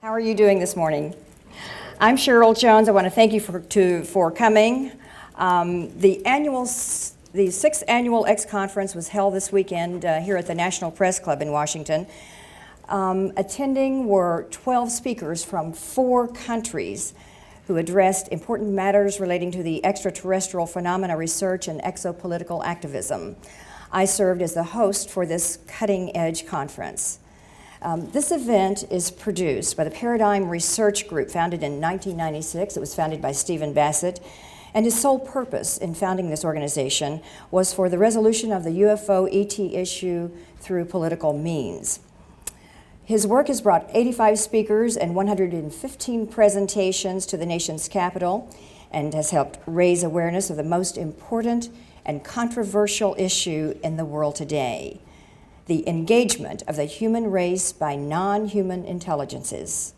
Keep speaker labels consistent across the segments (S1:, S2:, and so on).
S1: How are you doing this morning? I'm Cheryl Jones. I want to thank you for coming. The sixth annual X Conference was held this weekend here at the National Press Club in Washington. Attending were 12 speakers from 4 countries who addressed important matters relating to the extraterrestrial phenomena research and exopolitical activism. I served as the host for this cutting-edge conference. This event is produced by the Paradigm Research Group, founded in 1996. It was founded by Stephen Bassett, and his sole purpose in founding this organization was for the resolution of the UFO ET issue through political means. His work has brought 85 speakers and 115 presentations to the nation's capital and has helped raise awareness of the most important and controversial issue in the world today: the engagement of the human race by non-human intelligences,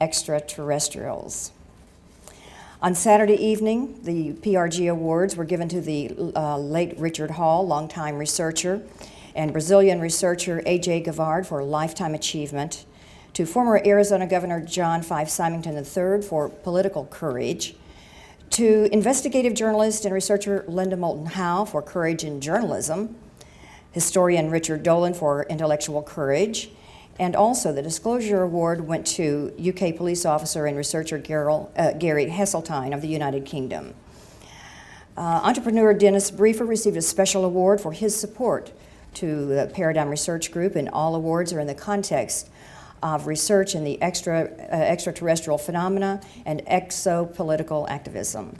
S1: extraterrestrials. On Saturday evening, the PRG Awards were given to the late Richard Hall, longtime researcher, and Brazilian researcher A.J. Guevara for lifetime achievement, to former Arizona Governor John Fife Symington III for political courage, to investigative journalist and researcher Linda Moulton Howe for courage in journalism, historian Richard Dolan for intellectual courage, and also the Disclosure Award went to UK police officer and researcher Gary Heseltine of the United Kingdom. Entrepreneur Dennis Briefer received a special award for his support to the Paradigm Research Group, and all awards are in the context of research in the extraterrestrial phenomena and exopolitical activism.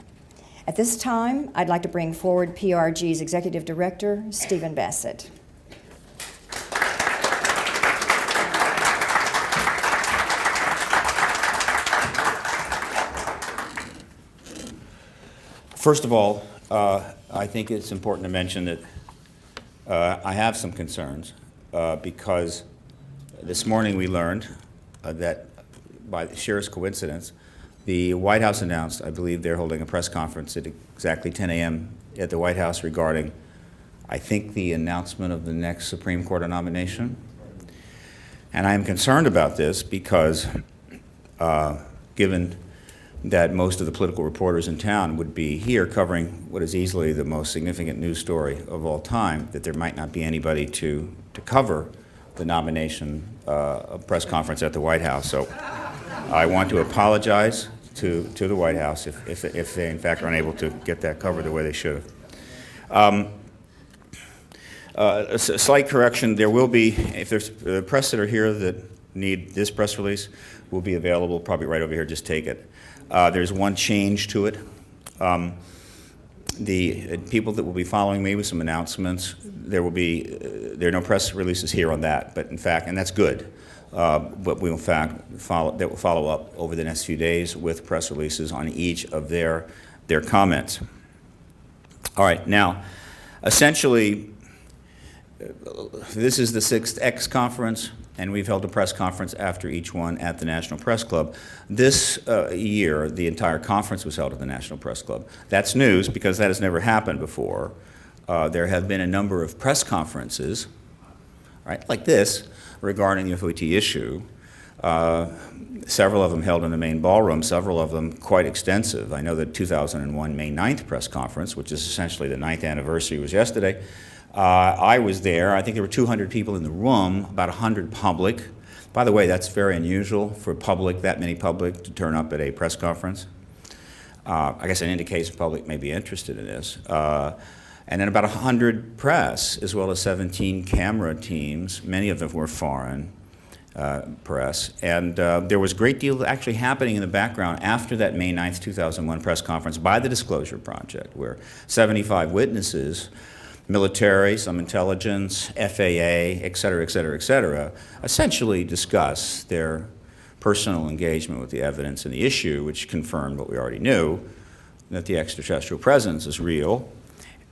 S1: At this time, I'd like to bring forward PRG's Executive Director, Stephen Bassett.
S2: First of all, I think it's important to mention that I have some concerns because this morning we learned that, by the sheerest coincidence, the White House announced, I believe they're holding a press conference at exactly 10 a.m. at the White House regarding, I think, the announcement of the next Supreme Court nomination. And I am concerned about this because, given that most of the political reporters in town would be here covering what is easily the most significant news story of all time, that there might not be anybody to cover the nomination press conference at the White House. So I want to apologize to the White House if they in fact are unable to get that covered the way they should have. A slight correction: there will be, if there's press that are here that need this press release, will be available probably right over here. Just take it. There's one change to it. The people that will be following me with some announcements, there are no press releases here on that, but in fact, and that's good. But we will, in fact, follow up over the next few days with press releases on each of their comments. All right, now, essentially, this is the 6th X conference, and we've held a press conference after each one at the National Press Club. This year, the entire conference was held at the National Press Club. That's news because that has never happened before. There have been a number of press conferences, right, like this, regarding the UFO ET issue. Several of them held in the main ballroom, several of them quite extensive. I know the 2001 May 9th press conference, which is essentially the 9th anniversary, was yesterday. I was there. I think there were 200 people in the room, about 100 public. By the way, that's very unusual for public, that many public, to turn up at a press conference. I guess it indicates the public may be interested in this. And then about 100 press, as well as 17 camera teams. Many of them were foreign press. And there was a great deal actually happening in the background after that May 9th, 2001 press conference by the Disclosure Project, where 75 witnesses, military, some intelligence, FAA, et cetera, essentially discuss their personal engagement with the evidence and the issue, which confirmed what we already knew, that the extraterrestrial presence is real.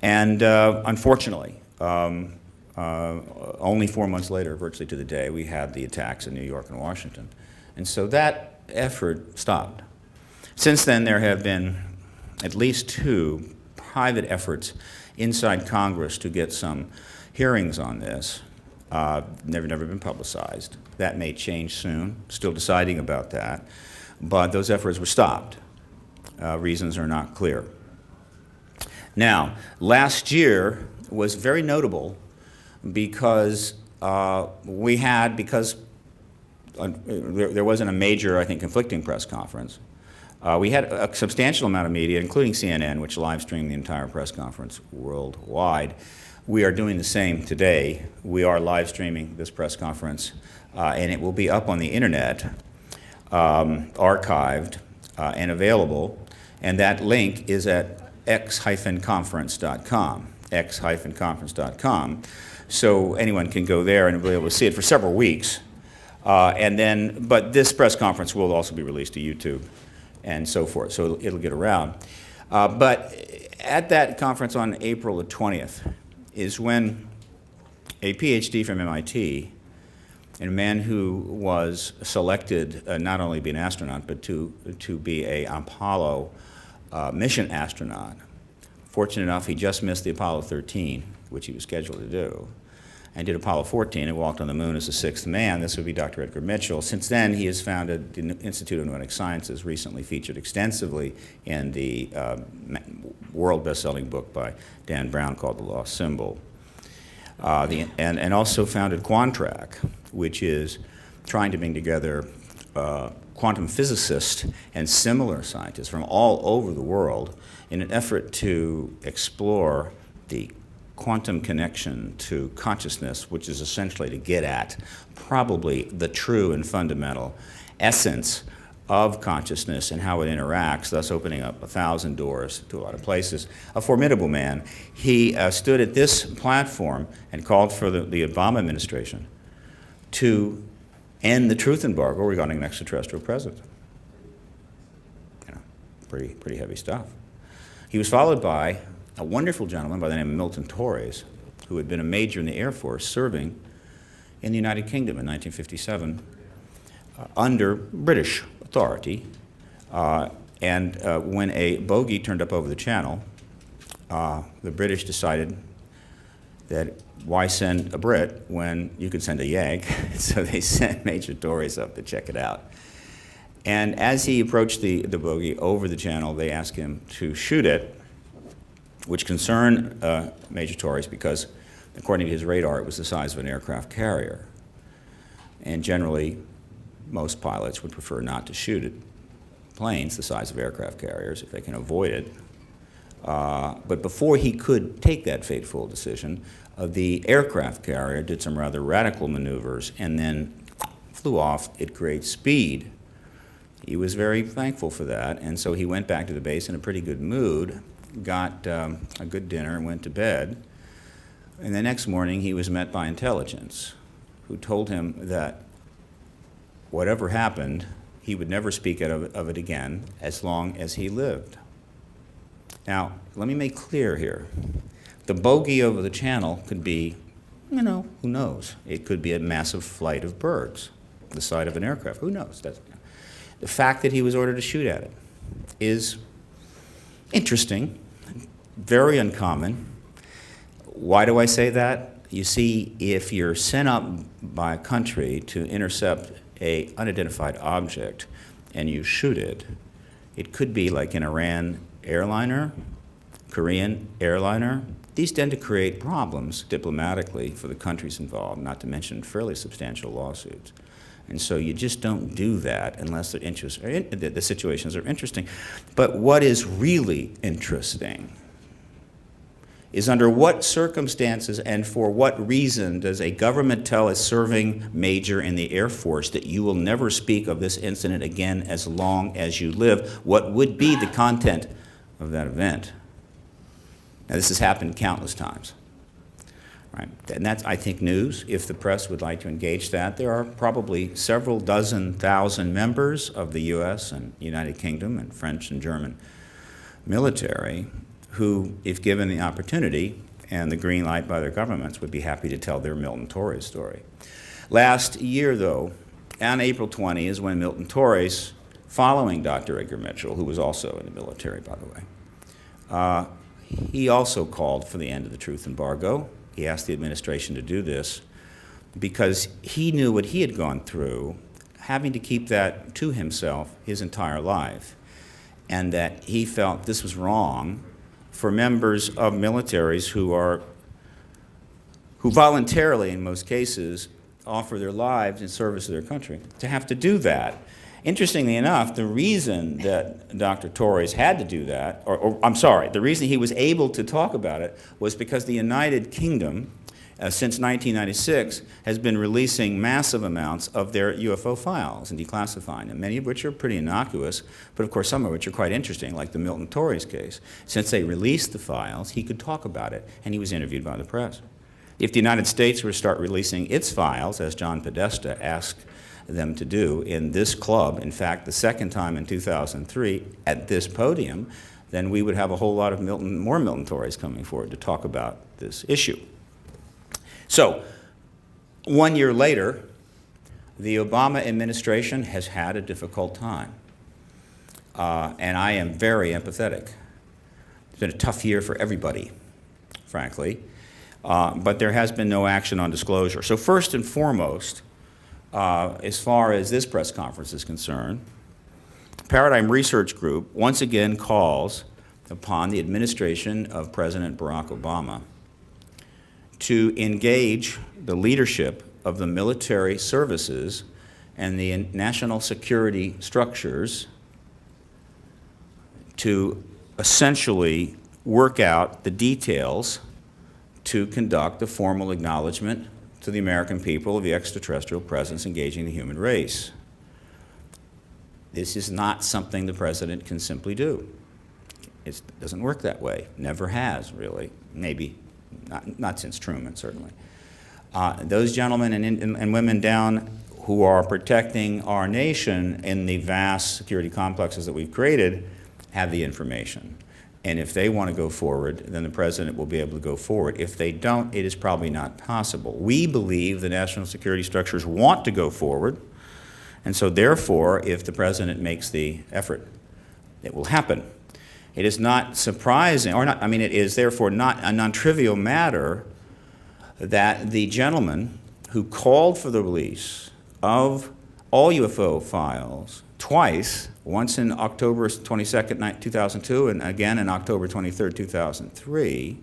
S2: And unfortunately, only 4 months later, virtually to the day, we had the attacks in New York and Washington. And so that effort stopped. Since then, there have been at least 2 private efforts inside Congress to get some hearings on this. Never been publicized. That may change soon. Still deciding about that. But those efforts were stopped. Reasons are not clear. Now, last year was very notable because there wasn't a major, I think, conflicting press conference. We had a substantial amount of media, including CNN, which live streamed the entire press conference worldwide. We are doing the same today. We are live streaming this press conference, and it will be up on the internet, archived and available. And that link is at x-conference.com, x-conference.com. So anyone can go there and be able to see it for several weeks. But this press conference will also be released to YouTube and so forth, so it'll get around. But at that conference on April the 20th is when a PhD from MIT, and a man who was selected not only to be an astronaut, but to be an Apollo mission astronaut. Fortunate enough, he just missed the Apollo 13, which he was scheduled to do, and did Apollo 14 and walked on the moon as the sixth man. This would be Dr. Edgar Mitchell. Since then, he has founded the Institute of Pneumatic Sciences, recently featured extensively in the world best-selling book by Dan Brown called The Lost Symbol. And also founded Quantrack, which is trying to bring together quantum physicists and similar scientists from all over the world in an effort to explore the quantum connection to consciousness, which is essentially to get at probably the true and fundamental essence of consciousness and how it interacts, thus opening up 1,000 doors to a lot of places. A formidable man. He stood at this platform and called for the Obama administration to end the truth embargo regarding an extraterrestrial presence. You know, pretty heavy stuff. He was followed by a wonderful gentleman by the name of Milton Torres, who had been a major in the Air Force serving in the United Kingdom in 1957 under British authority. When a bogey turned up over the channel, the British decided that why send a Brit when you could send a Yank? So they sent Major Torres up to check it out. And as he approached the bogey over the channel, they asked him to shoot it, which concerned Major Torres because, according to his radar, it was the size of an aircraft carrier. And generally, most pilots would prefer not to shoot at planes the size of aircraft carriers if they can avoid it. But before he could take that fateful decision, the aircraft carrier did some rather radical maneuvers and then flew off at great speed. He was very thankful for that, and so he went back to the base in a pretty good mood, got a good dinner, and went to bed. And the next morning, he was met by intelligence, who told him that whatever happened, he would never speak of it again as long as he lived. Now, let me make clear here. The bogey over the channel could be, who knows? It could be a massive flight of birds, the side of an aircraft. Who knows? The fact that he was ordered to shoot at it is interesting, very uncommon. Why do I say that? You see, if you're sent up by a country to intercept an unidentified object and you shoot it, it could be like an Iran airliner, Korean airliner. These tend to create problems diplomatically for the countries involved, not to mention fairly substantial lawsuits. And so you just don't do that unless the situations are interesting. But what is really interesting is under what circumstances and for what reason does a government tell a serving major in the Air Force that you will never speak of this incident again as long as you live? What would be the content of that event? Now, this has happened countless times. Right. And that's, I think, news. If the press would like to engage that, there are probably several dozen thousand members of the U.S. and United Kingdom and French and German military who, if given the opportunity and the green light by their governments, would be happy to tell their Milton Torres story. Last year, though, on April 20 is when Milton Torres, following Dr. Edgar Mitchell, who was also in the military, by the way, he also called for the end of the truth embargo. He asked the administration to do this because he knew what he had gone through, having to keep that to himself his entire life, and that he felt this was wrong for members of militaries who voluntarily, in most cases, offer their lives in service to their country, to have to do that. Interestingly enough, the reason that Dr. Torres had to do that, the reason he was able to talk about it was because the United Kingdom, since 1996, has been releasing massive amounts of their UFO files and declassifying them, many of which are pretty innocuous, but of course some of which are quite interesting, like the Milton Torres case. Since they released the files, he could talk about it, and he was interviewed by the press. If the United States were to start releasing its files, as John Podesta asked them to do in this club, in fact, the second time in 2003 at this podium, then we would have a whole lot of more Milton Torres coming forward to talk about this issue. So, 1 year later, the Obama administration has had a difficult time. And I am very empathetic. It's been a tough year for everybody, frankly. But there has been no action on disclosure. So first and foremost, as far as this press conference is concerned, Paradigm Research Group once again calls upon the administration of President Barack Obama to engage the leadership of the military services and the national security structures to essentially work out the details to conduct a formal acknowledgement to the American people of the extraterrestrial presence engaging the human race. This is not something the president can simply do. It doesn't work that way. Never has, really. Maybe not since Truman, certainly. Those gentlemen and women down who are protecting our nation in the vast security complexes that we've created have the information. And if they want to go forward, then the president will be able to go forward. If they don't, it is probably not possible. We believe the national security structures want to go forward, and so therefore, if the president makes the effort, it will happen. It is not surprising, it is therefore not a non-trivial matter that the gentleman who called for the release of all UFO files twice, once in October 22nd, 2002, and again in October 23rd, 2003,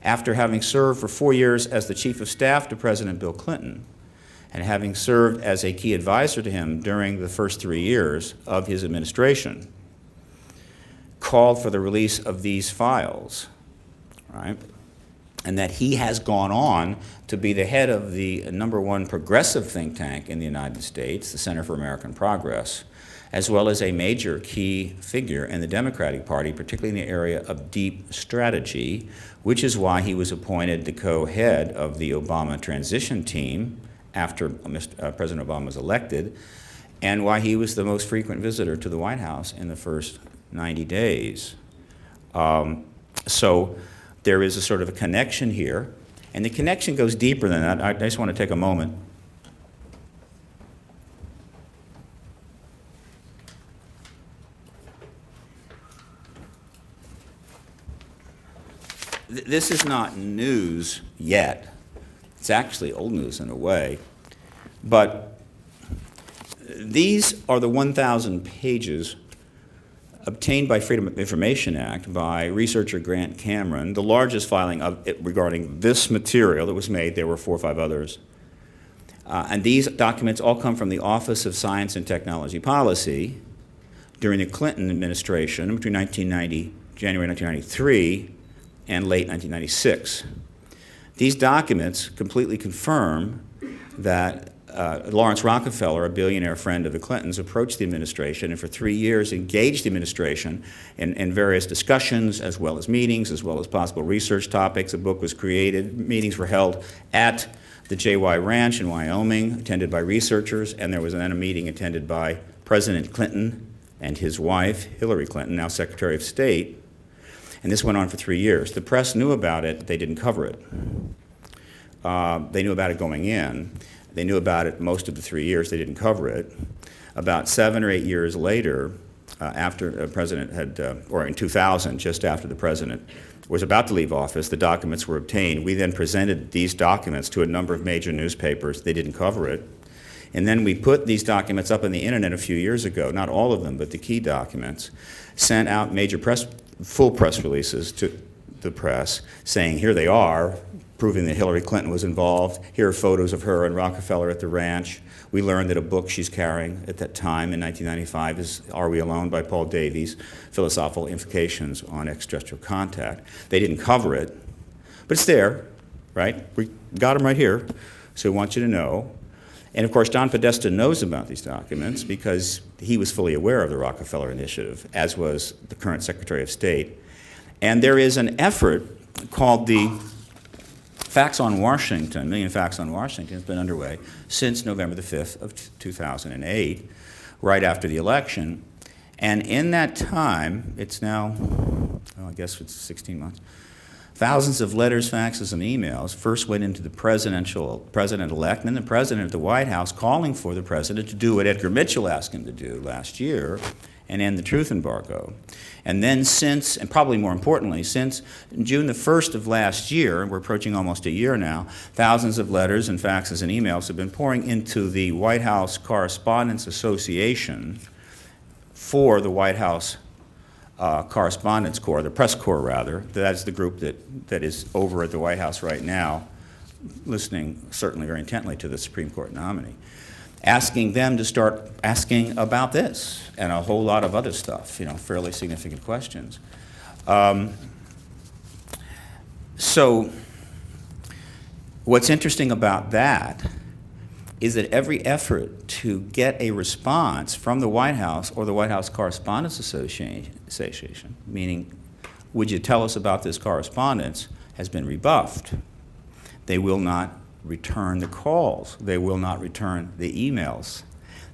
S2: after having served for 4 years as the chief of staff to President Bill Clinton, and having served as a key advisor to him during the first 3 years of his administration, called for the release of these files, right? And that he has gone on to be the head of the #1 progressive think tank in the United States, the Center for American Progress, as well as a major key figure in the Democratic Party, particularly in the area of deep strategy, which is why he was appointed the co-head of the Obama transition team after President Obama was elected, and why he was the most frequent visitor to the White House in the first 90 days. So there is a sort of a connection here, and the connection goes deeper than that. I just want to take a moment. This is not news yet. It's actually old news in a way. But these are the 1,000 pages obtained by Freedom of Information Act by researcher Grant Cameron, the largest filing of it regarding this material that was made. There were 4 or 5 others. And these documents all come from the Office of Science and Technology Policy during the Clinton administration between January 1993 and late 1996. These documents completely confirm that Lawrence Rockefeller, a billionaire friend of the Clintons, approached the administration and for 3 years engaged the administration in various discussions as well as meetings, as well as possible research topics. A book was created. Meetings were held at the JY Ranch in Wyoming, attended by researchers, and there was then a meeting attended by President Clinton and his wife, Hillary Clinton, now Secretary of State. And this went on for 3 years. The press knew about it, they didn't cover it. They knew about it going in. They knew about it most of the 3 years, they didn't cover it. About 7 or 8 years later, after the president had, or in 2000, just after the president was about to leave office. The documents were obtained. We then presented these documents to a number of major newspapers. They didn't cover it. And then we put these documents up on the internet a few years ago, not all of them, but the key documents, sent out major full press releases to the press saying, here they are, proving that Hillary Clinton was involved. Here are photos of her and Rockefeller at the ranch. We learned that a book she's carrying at that time in 1995 is Are We Alone by Paul Davies, Philosophical Implications on Extraterrestrial Contact. They didn't cover it, but it's there, right? We got them right here, so we want you to know. And of course, John Podesta knows about these documents because he was fully aware of the Rockefeller Initiative, as was the current Secretary of State. And there is an effort called the Facts on Washington, Million Facts on Washington, has been underway since November the 5th of 2008, right after the election. And in that time, it's now, I guess it's 16 months, thousands of letters, faxes, and emails first went into the president-elect and then the president of the White House calling for the president to do what Edgar Mitchell asked him to do last year and end the truth embargo. And then since, and probably more importantly, since June the 1st of last year, we're approaching almost a year now, thousands of letters and faxes and emails have been pouring into the White House Correspondents Association for the White House Correspondents Corps, the press corps rather. That's the group that is over at the White House right now, listening certainly very intently to the Supreme Court nominee, asking them to start asking about this and a whole lot of other stuff, fairly significant questions. So what's interesting about that is that every effort to get a response from the White House or the White House Correspondents Association, meaning, would you tell us about this correspondence, has been rebuffed. They will not return the calls. They will not return the emails.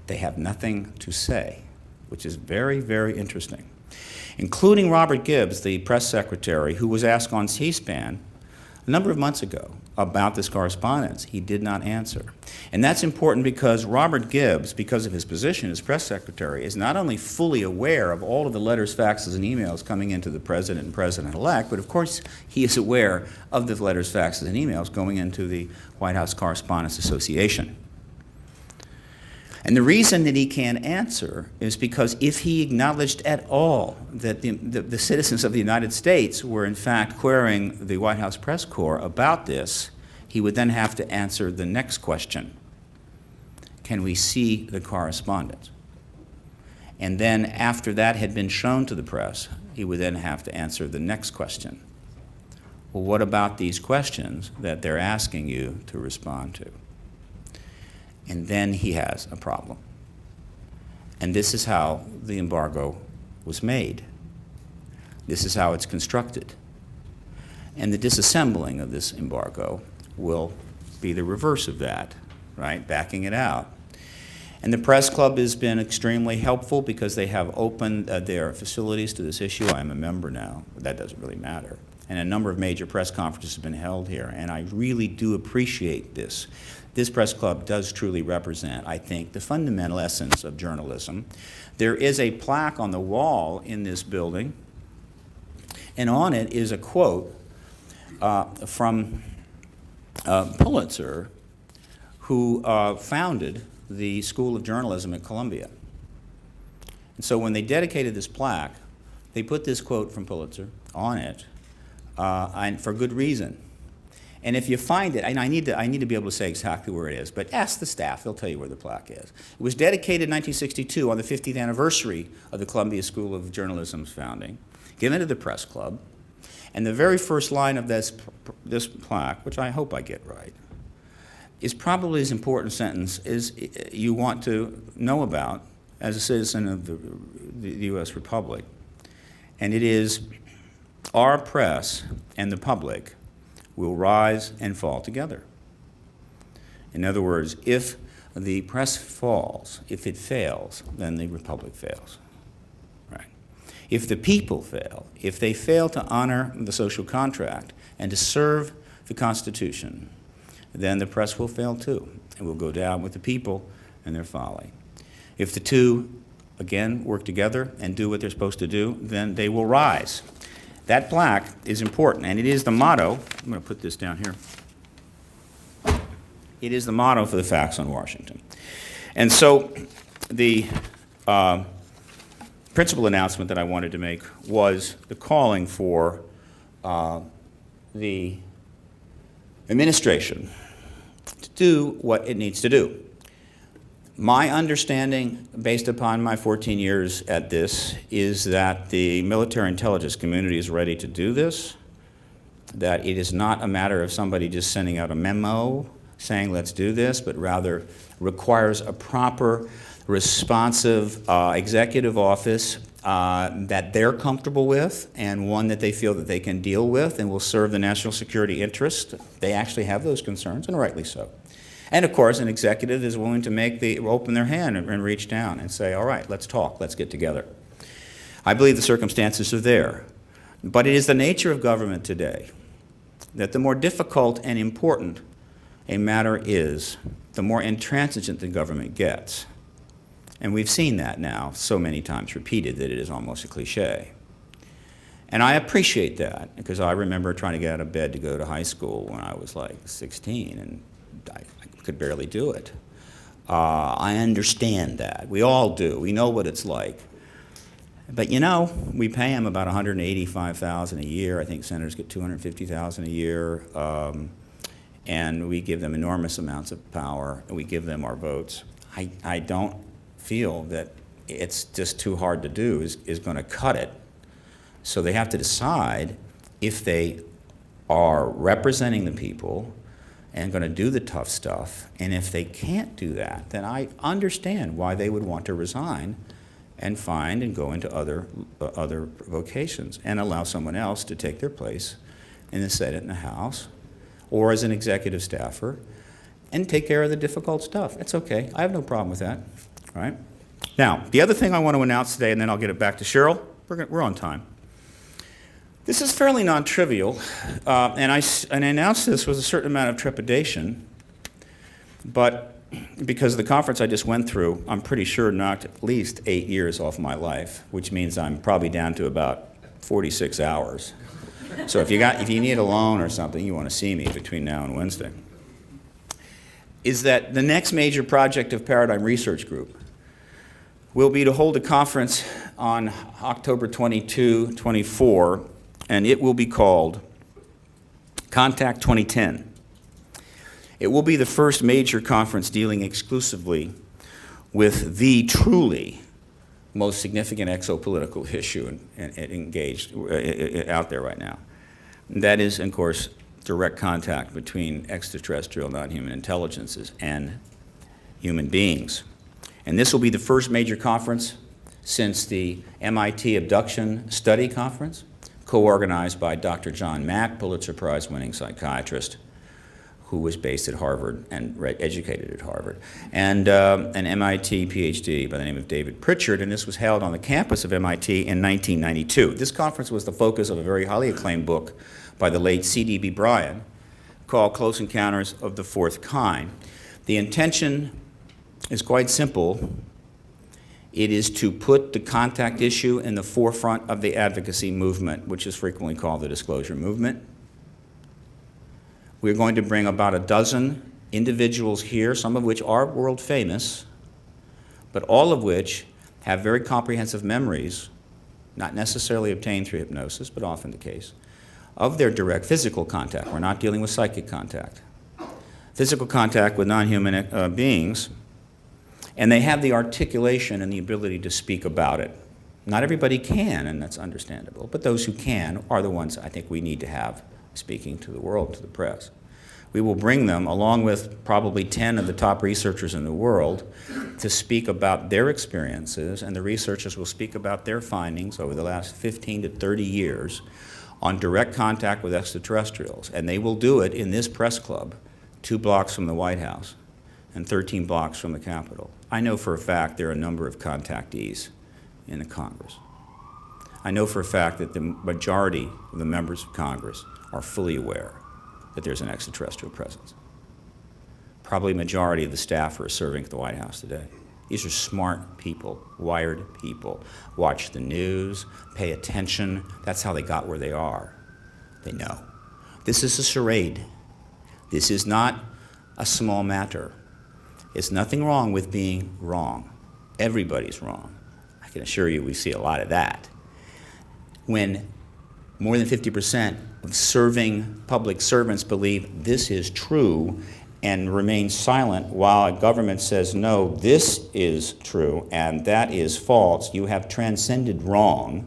S2: They have nothing to say, which is very, very interesting. Including Robert Gibbs, the press secretary, who was asked on C-SPAN a number of months ago about this correspondence. He did not answer. And that's important because Robert Gibbs, because of his position as press secretary, is not only fully aware of all of the letters, faxes, and emails coming into the president and president-elect, but of course he is aware of the letters, faxes, and emails going into the White House Correspondents Association. And the reason that he can't answer is because if he acknowledged at all that the citizens of the United States were in fact querying the White House press corps about this, he would then have to answer the next question. Can we see the correspondence? And then after that had been shown to the press, he would then have to answer the next question. Well, what about these questions that they're asking you to respond to? And then he has a problem. And this is how the embargo was made. This is how it's constructed. And the disassembling of this embargo will be the reverse of that, right? Backing it out. And the press club has been extremely helpful because they have opened their facilities to this issue. I'm a member now, but that doesn't really matter. And a number of major press conferences have been held here, and I really do appreciate this. This press club does truly represent, I think, the fundamental essence of journalism. There is a plaque on the wall in this building, and on it is a quote from Pulitzer, who founded the School of Journalism at Columbia. And so when they dedicated this plaque, they put this quote from Pulitzer on it, and for good reason. And if you find it, and I need to be able to say exactly where it is, but ask the staff, they'll tell you where the plaque is. It was dedicated in 1962 on the 50th anniversary of the Columbia School of Journalism's founding, given to the press club. And the very first line of this plaque, which I hope I get right, is probably as important a sentence as you want to know about as a citizen of the U.S. Republic. And it is, our press and the public will rise and fall together. In other words, if the press falls, if it fails, then the republic fails. Right? If the people fail, if they fail to honor the social contract and to serve the Constitution, then the press will fail too, and will go down with the people and their folly. If the two, again, work together and do what they're supposed to do, then they will rise. That plaque is important, and it is the motto. I'm going to put this down here. It is the motto for the Facts on Washington. And so the principal announcement that I wanted to make was the calling for the administration to do what it needs to do. My understanding, based upon my 14 years at this, is that the military intelligence community is ready to do this, that it is not a matter of somebody just sending out a memo saying let's do this, but rather requires a proper, responsive executive office that they're comfortable with, and one that they feel that they can deal with and will serve the national security interest. They actually have those concerns, and rightly so. And of course, an executive is willing to open their hand and reach down and say, all right, let's talk, let's get together. I believe the circumstances are there. But it is the nature of government today that the more difficult and important a matter is, the more intransigent the government gets. And we've seen that now so many times repeated that it is almost a cliche. And I appreciate that, because I remember trying to get out of bed to go to high school when I was like 16, and I could barely do it. I understand that. We all do. We know what it's like. But you know, we pay them about $185,000 a year. I think senators get $250,000 a year. And we give them enormous amounts of power, and we give them our votes. I don't feel that it's just too hard to do is going to cut it. So they have to decide if they are representing the people and going to do the tough stuff, and if they can't do that, then I understand why they would want to resign and find and go into other vocations and allow someone else to take their place in the Senate and the House, or as an executive staffer, and take care of the difficult stuff. It's okay. I have no problem with that. All right? Now, the other thing I want to announce today, and then I'll get it back to Cheryl. We're on time. This is fairly non-trivial, and I announced this with a certain amount of trepidation, but because of the conference I just went through, I'm pretty sure knocked at least 8 years off my life, which means I'm probably down to about 46 hours. So if you need a loan or something, you want to see me between now and Wednesday, is that the next major project of Paradigm Research Group will be to hold a conference on October 22, 24, and it will be called Contact 2010. It will be the first major conference dealing exclusively with the truly most significant exopolitical issue engaged out there right now. And that is, of course, direct contact between extraterrestrial non-human intelligences and human beings. And this will be the first major conference since the MIT Abduction Study Conference, co-organized by Dr. John Mack, Pulitzer Prize-winning psychiatrist, who was based at Harvard and educated at Harvard, and an MIT PhD by the name of David Pritchard, and this was held on the campus of MIT in 1992. This conference was the focus of a very highly acclaimed book by the late C.D.B. Bryan called Close Encounters of the Fourth Kind. The intention is quite simple. It is to put the contact issue in the forefront of the advocacy movement, which is frequently called the disclosure movement. We're going to bring about a dozen individuals here, some of which are world famous, but all of which have very comprehensive memories, not necessarily obtained through hypnosis, but often the case, of their direct physical contact. We're not dealing with psychic contact. Physical contact with non-human beings, and they have the articulation and the ability to speak about it. Not everybody can, and that's understandable, but those who can are the ones I think we need to have speaking to the world, to the press. We will bring them, along with probably 10 of the top researchers in the world, to speak about their experiences, and the researchers will speak about their findings over the last 15 to 30 years on direct contact with extraterrestrials. And they will do it in this press club, 2 blocks from the White House and 13 blocks from the Capitol. I know for a fact there are a number of contactees in the Congress. I know for a fact that the majority of the members of Congress are fully aware that there's an extraterrestrial presence. Probably a majority of the staff are serving at the White House today. These are smart people, wired people. Watch the news, pay attention. That's how they got where they are. They know. This is a charade. This is not a small matter. There's nothing wrong with being wrong. Everybody's wrong. I can assure you we see a lot of that. When more than 50% of serving public servants believe this is true and remain silent while a government says, no, this is true and that is false, you have transcended wrong,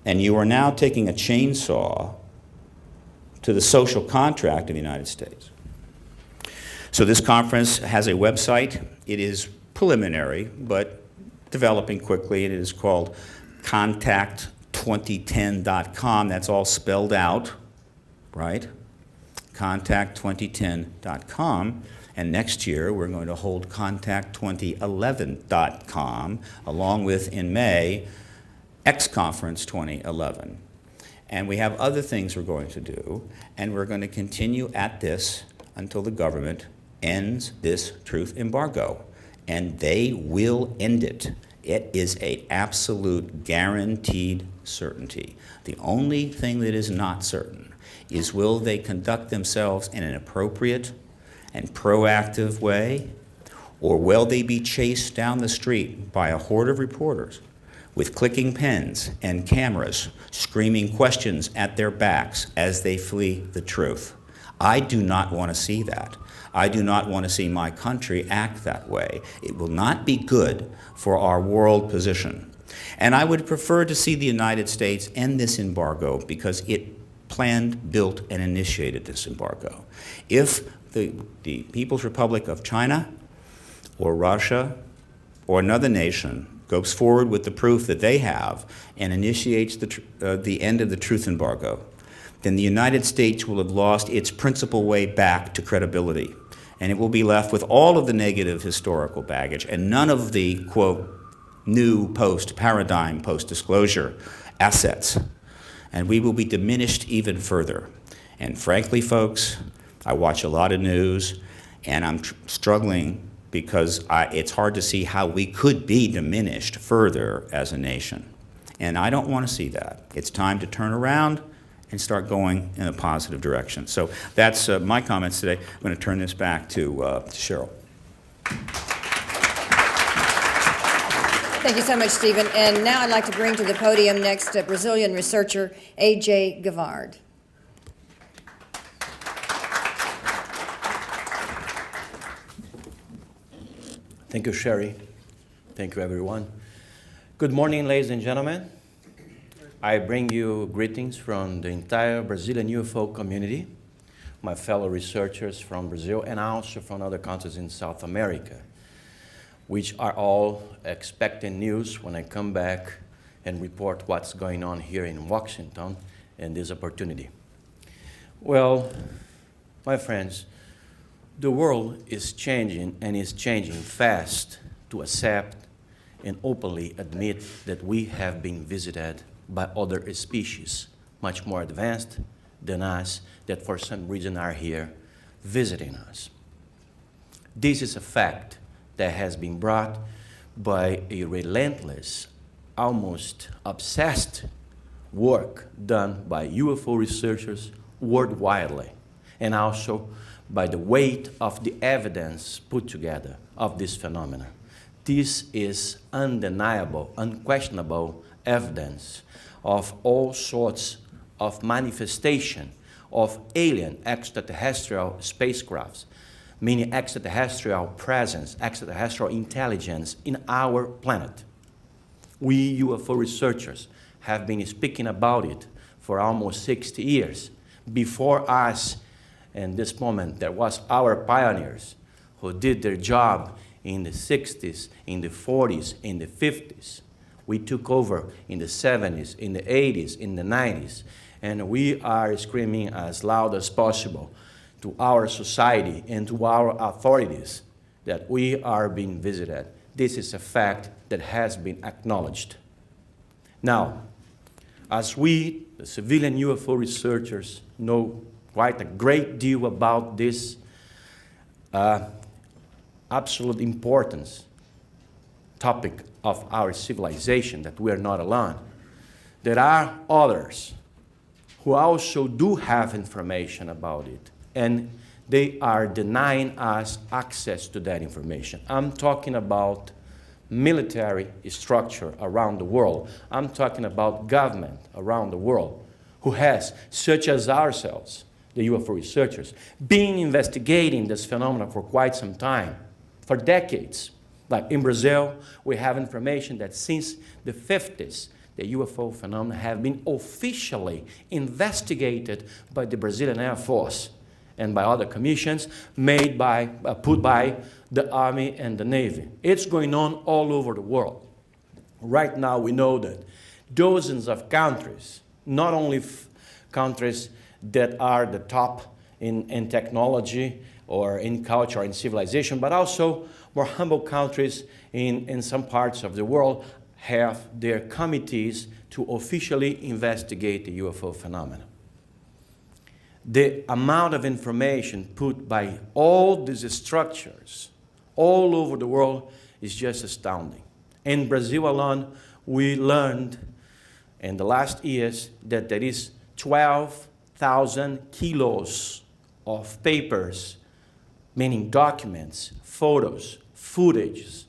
S2: and you are now taking a chainsaw to the social contract of the United States. So this conference has a website. It is preliminary, but developing quickly. It is called contact2010.com. That's all spelled out, right? Contact2010.com. And next year, we're going to hold contact2011.com, along with, in May, X-Conference 2011. And we have other things we're going to do, and we're going to continue at this until the government ends this truth embargo. And they will end it. It is an absolute guaranteed certainty. The only thing that is not certain is, will they conduct themselves in an appropriate and proactive way, or will they be chased down the street by a horde of reporters with clicking pens and cameras screaming questions at their backs as they flee the truth? I do not want to see that. I do not want to see my country act that way. It will not be good for our world position. And I would prefer to see the United States end this embargo because it planned, built, and initiated this embargo. If the People's Republic of China or Russia or another nation goes forward with the proof that they have and initiates the end of the truth embargo, then the United States will have lost its principal way back to credibility. And it will be left with all of the negative historical baggage and none of the, quote, new post-paradigm, post-disclosure assets. And we will be diminished even further. And frankly, folks, I watch a lot of news, and I'm struggling because it's hard to see how we could be diminished further as a nation. And I don't want to see that. It's time to turn around and start going in a positive direction. So that's my comments today. I'm going to turn this back to Cheryl.
S1: Thank you so much, Stephen. And now I'd like to bring to the podium next Brazilian researcher A.J. Guevara.
S3: Thank you, Sherry. Thank you, everyone. Good morning, ladies and gentlemen. I bring you greetings from the entire Brazilian UFO community, my fellow researchers from Brazil and also from other countries in South America, which are all expecting news when I come back and report what's going on here in Washington and this opportunity. Well, my friends, the world is changing and is changing fast to accept and openly admit that we have been visited by other species, much more advanced than us, that for some reason are here visiting us. This is a fact that has been brought by a relentless, almost obsessed work done by UFO researchers worldwide, and also by the weight of the evidence put together of this phenomenon. This is undeniable, unquestionable evidence of all sorts of manifestation of alien extraterrestrial spacecrafts, meaning extraterrestrial presence, extraterrestrial intelligence in our planet. We UFO researchers have been speaking about it for almost 60 years. Before us, in this moment, there was our pioneers who did their job in the 60s, in the 40s, in the 50s. We took over in the 70s, in the 80s, in the 90s, and we are screaming as loud as possible to our society and to our authorities that we are being visited. This is a fact that has been acknowledged. Now, as we, the civilian UFO researchers, know quite a great deal about this absolute importance topic of our civilization, that we are not alone. There are others who also do have information about it, and they are denying us access to that information. I'm talking about military structure around the world. I'm talking about government around the world who has, such as ourselves, the UFO researchers, been investigating this phenomenon for quite some time, for decades. Like in Brazil, we have information that since the 50s, the UFO phenomena have been officially investigated by the Brazilian Air Force and by other commissions put by the Army and the Navy. It's going on all over the world. Right now, we know that dozens of countries, not only countries that are the top in technology or in culture or in civilization, but also more humble countries in some parts of the world have their committees to officially investigate the UFO phenomenon. The amount of information put by all these structures all over the world is just astounding. In Brazil alone, we learned in the last years that there is 12,000 kilos of papers, meaning documents, photos, footage,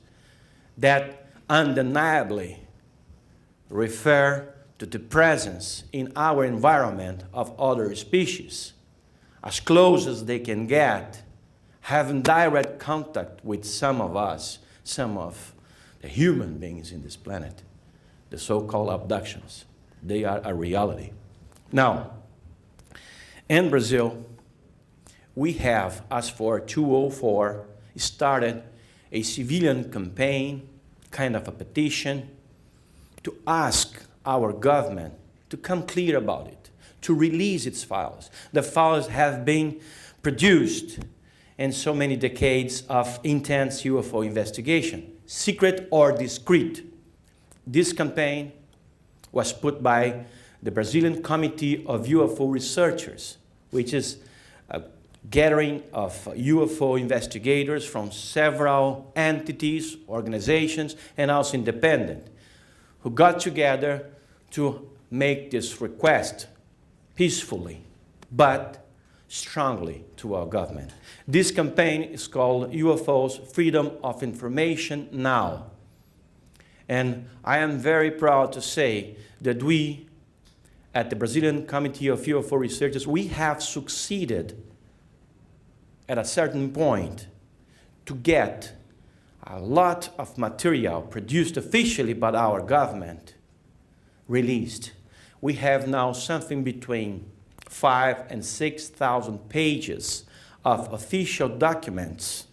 S3: that undeniably refer to the presence in our environment of other species, as close as they can get, having direct contact with some of us, some of the human beings in this planet, the so-called abductions. They are a reality. Now, in Brazil, we have, as for 2004, started a civilian campaign, kind of a petition, to ask our government to come clear about it, to release its files. The files have been produced in so many decades of intense UFO investigation, secret or discreet. This campaign was put by the Brazilian Committee of UFO Researchers, which is a gathering of UFO investigators from several entities, organizations, and also independent, who got together to make this request peacefully, but strongly to our government. This campaign is called UFOs Freedom of Information Now. And I am very proud to say that we, at the Brazilian Committee of UFO Researchers, we have succeeded at a certain point to get a lot of material produced officially by our government released. We have now something between 5,000 and 6,000 pages of official documents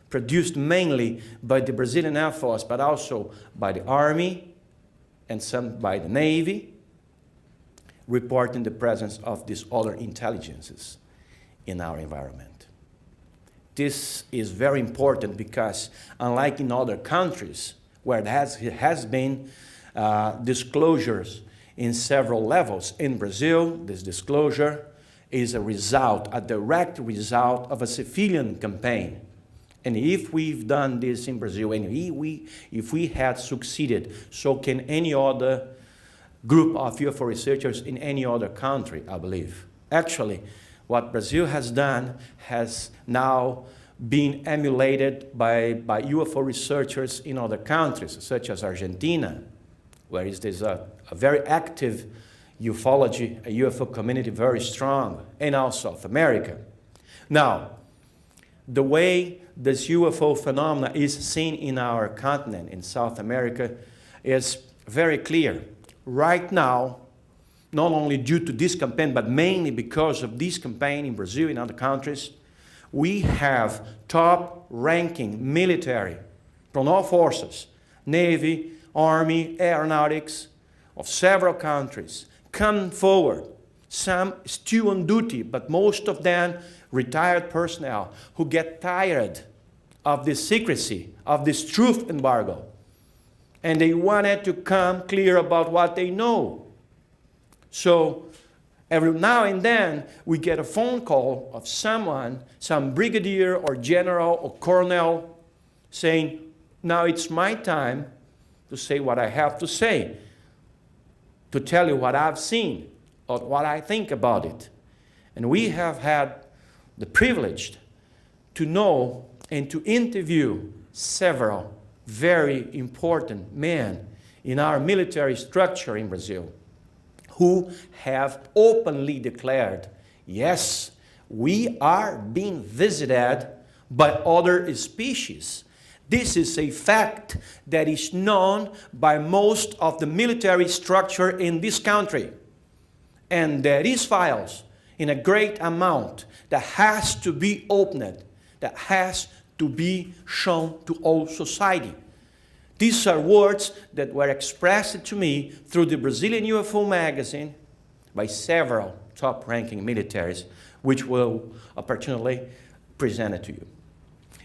S3: produced mainly by the Brazilian Air Force, but also by the Army and some by the Navy, reporting the presence of these other intelligences in our environment. This is very important because, unlike in other countries where there has been disclosures in several levels, in Brazil, this disclosure is a direct result of a civilian campaign. And if we've done this in Brazil, and if we had succeeded, so can any other group of UFO researchers in any other country, I believe. Actually, what Brazil has done has now been emulated by UFO researchers in other countries, such as Argentina, where there's a very active ufology, a UFO community very strong, and also South America. Now, the way this UFO phenomena is seen in our continent, in South America, is very clear. Right now, not only due to this campaign, but mainly because of this campaign in Brazil and other countries, we have top-ranking military from all forces, Navy, Army, Aeronautics, of several countries, come forward. Some still on duty, but most of them retired personnel who get tired of this secrecy, of this truth embargo. And they wanted to come clear about what they know. So every now and then we get a phone call of someone, some brigadier or general or colonel, saying, now it's my time to say what I have to say, to tell you what I've seen or what I think about it. And we have had the privilege to know and to interview several very important men in our military structure in Brazil who have openly declared, yes, we are being visited by other species. This is a fact that is known by most of the military structure in this country. And there is files in a great amount that has to be opened, that has to be shown to all society. These are words that were expressed to me through the Brazilian UFO magazine by several top-ranking militaries, which will opportunely present it to you.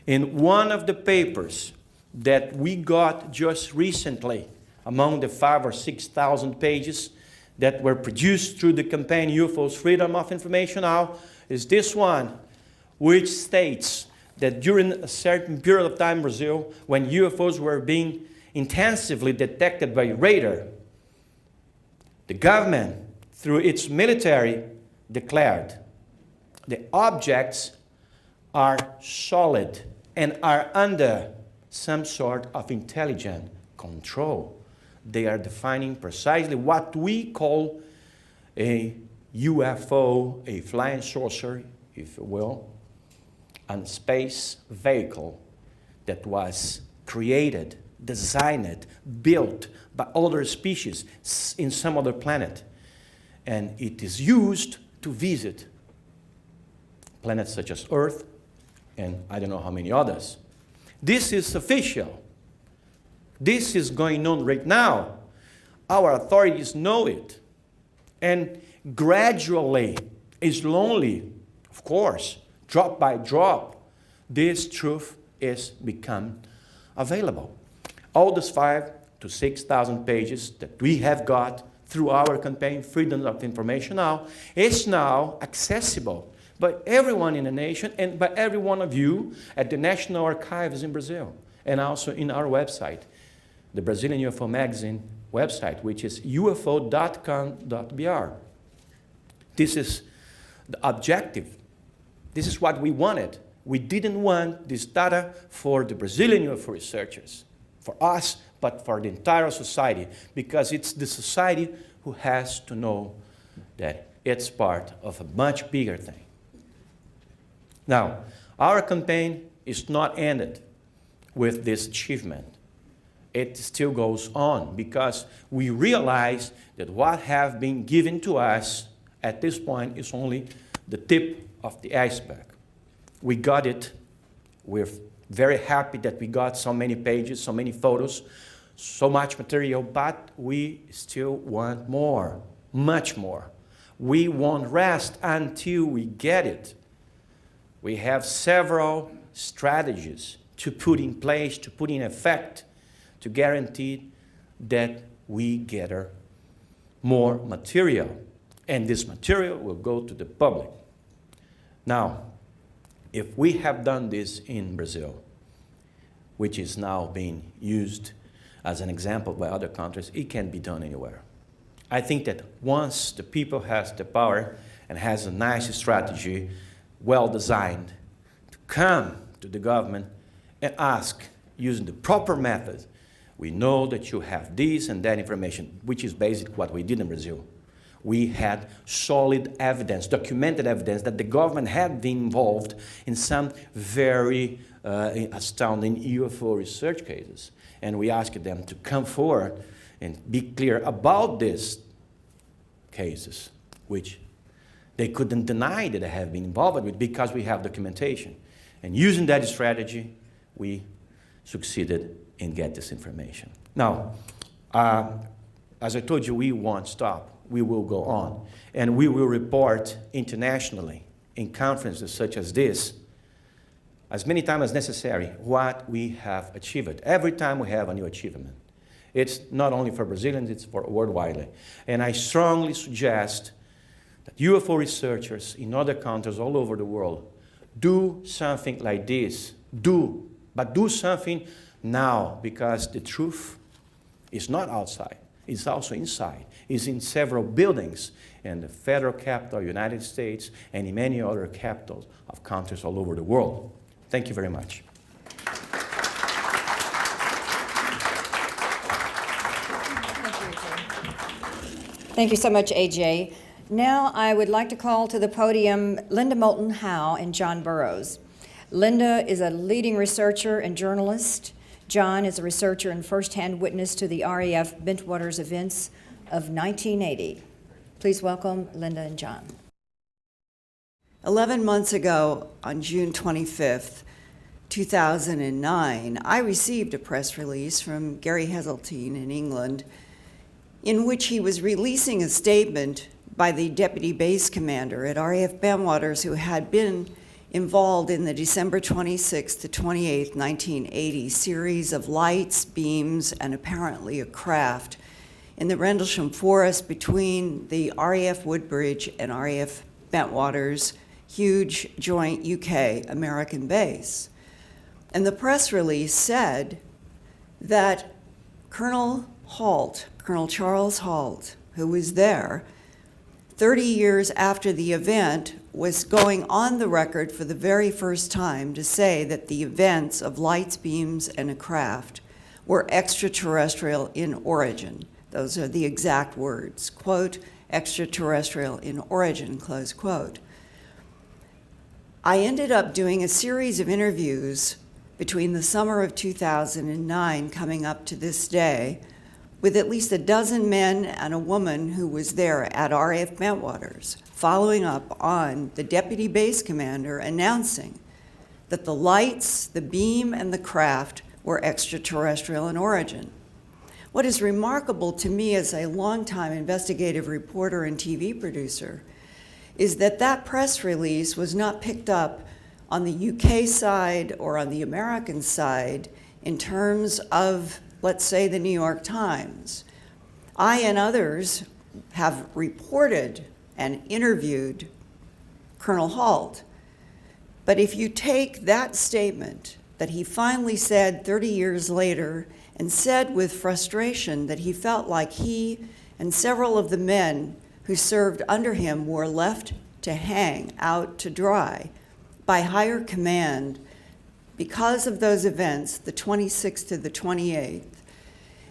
S3: In one of the papers that we got just recently, among the 5,000 or 6,000 pages that were produced through the campaign UFO's Freedom of Information Now, is this one, which states that during a certain period of time in Brazil, when UFOs were being intensively detected by radar, the government, through its military, declared the objects are solid and are under some sort of intelligent control. They are defining precisely what we call a UFO, a flying saucer, if you will, a space vehicle that was created, designed, built by other species in some other planet. And it is used to visit planets such as Earth and I don't know how many others. This is official. This is going on right now. Our authorities know it. And gradually, slowly, of course, drop by drop, this truth is become available. All these 5,000 to 6,000 pages that we have got through our campaign, Freedom of Information Now, is now accessible by everyone in the nation and by every one of you at the National Archives in Brazil, and also in our website, the Brazilian UFO Magazine website, which is ufo.com.br. This is the objective. This is what we wanted. We didn't want this data for the Brazilian UFO researchers, for us, but for the entire society, because it's the society who has to know that it's part of a much bigger thing. Now, our campaign is not ended with this achievement. It still goes on because we realize that what have been given to us at this point is only the tip of the iceberg. We got it. We're very happy that we got so many pages, so many photos, so much material, but we still want more, much more. We won't rest until we get it. We have several strategies to put in place, to put in effect, to guarantee that we gather more material. And this material will go to the public. Now, if we have done this in Brazil, which is now being used as an example by other countries, it can be done anywhere. I think that once the people has the power and has a nice strategy, well designed, to come to the government and ask, using the proper method, we know that you have this and that information, which is basically what we did in Brazil. We had solid evidence, documented evidence, that the government had been involved in some very astounding UFO research cases. And we asked them to come forward and be clear about these cases, which they couldn't deny that they have been involved with because we have documentation. And using that strategy, we succeeded in getting this information. Now, as I told you, we won't stop. We will go on. And we will report internationally in conferences such as this, as many times as necessary, what we have achieved. Every time we have a new achievement. It's not only for Brazilians, it's for worldwide. And I strongly suggest that UFO researchers in other countries all over the world do something like this. But do something now, because the truth It's not outside. It's also inside. It's in several buildings in the federal capital, United States, and in many other capitals of countries all over the world. Thank you very much.
S1: Thank you so much, AJ. Now I would like to call to the podium Linda Moulton, Howe, and John Burroughs. Linda is a leading researcher and journalist. John is a researcher and first-hand witness to the RAF Bentwaters events of 1980. Please welcome Linda and John.
S4: 11 months ago, on June 25th, 2009, I received a press release from Gary Heseltine in England in which he was releasing a statement by the deputy base commander at RAF Bentwaters who had been involved in the December 26 to 28, 1980 series of lights, beams, and apparently a craft in the Rendlesham Forest between the RAF Woodbridge and RAF Bentwaters huge joint UK-American base. And the press release said that Colonel Charles Halt, who was there 30 years after the event, was going on the record for the very first time to say that the events of lights, beams, and a craft were extraterrestrial in origin. Those are the exact words, quote, extraterrestrial in origin, close quote. I ended up doing a series of interviews between the summer of 2009 coming up to this day with at least a dozen men and a woman who was there at RAF Bentwaters, following up on the deputy base commander announcing that the lights, the beam, and the craft were extraterrestrial in origin. What is remarkable to me as a longtime investigative reporter and TV producer is that that press release was not picked up on the UK side or on the American side in terms of, let's say, the New York Times. I and others have reported and interviewed Colonel Halt. But if you take that statement that he finally said 30 years later and said with frustration that he felt like he and several of the men who served under him were left to hang out to dry by higher command because of those events, the 26th to the 28th,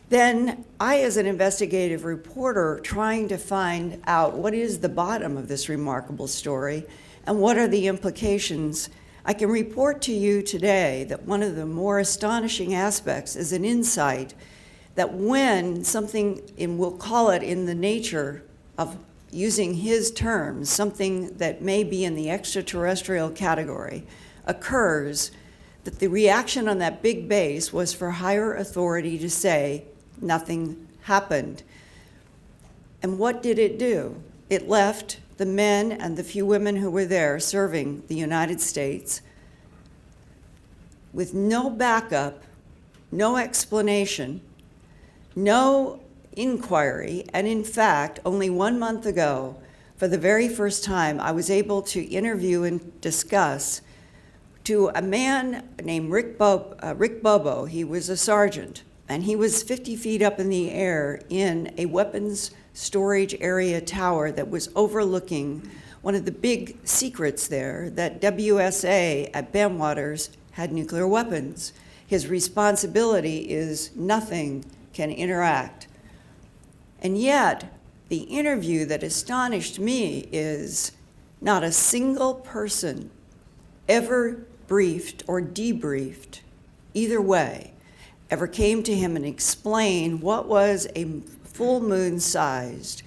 S4: then I, as an investigative reporter, trying to find out what is the bottom of this remarkable story and what are the implications, I can report to you today that one of the more astonishing aspects is an insight that when something, we'll call it in the nature of using his terms, something that may be in the extraterrestrial category, occurs, that the reaction on that big base was for higher authority to say nothing happened. And what did it do? It left the men and the few women who were there serving the United States with no backup, no explanation, no inquiry, and in fact, only 1 month ago, for the very first time, I was able to interview and discuss to a man named Rick Bobo. He was a sergeant, and he was 50 feet up in the air in a weapons storage area tower that was overlooking one of the big secrets there, that WSA at Bentwaters had nuclear weapons. His responsibility is nothing can interact. And yet, the interview that astonished me is not a single person ever briefed or debriefed, either way, ever came to him and explained what was a full moon-sized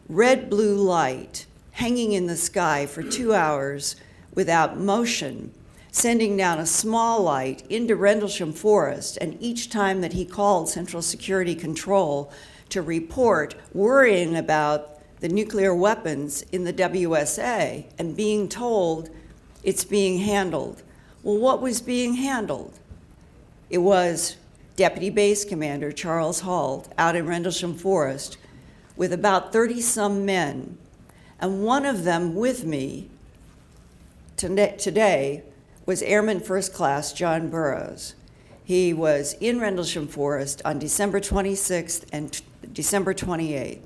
S4: red-blue light hanging in the sky for 2 hours without motion, sending down a small light into Rendlesham Forest, and each time that he called Central Security Control to report, worrying about the nuclear weapons in the WSA and being told it's being handled. Well, what was being handled? It was Deputy Base Commander Charles Halt out in Rendlesham Forest with about 30-some men, and one of them with me today was Airman First Class John Burroughs. He was in Rendlesham Forest on December 26th and December 28th.